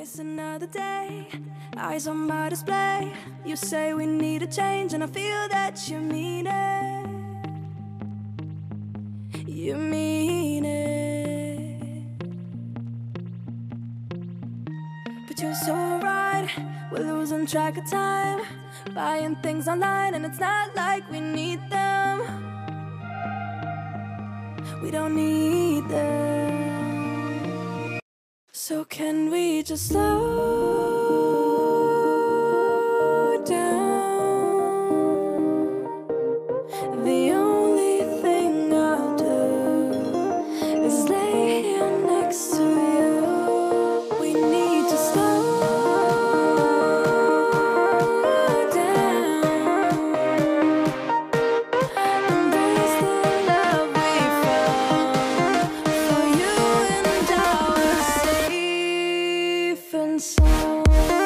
It's another day, eyes on my display. You say we need a change, and I feel that you mean it. You mean it. But you're so right, we're losing track of time, buying things online, and it's not like we need them. We don't need them. So can we just slow down? The only thing I'll do is lay here next to you. We need to slow down. Embrace the love we found. For you and I, we're safe and sound.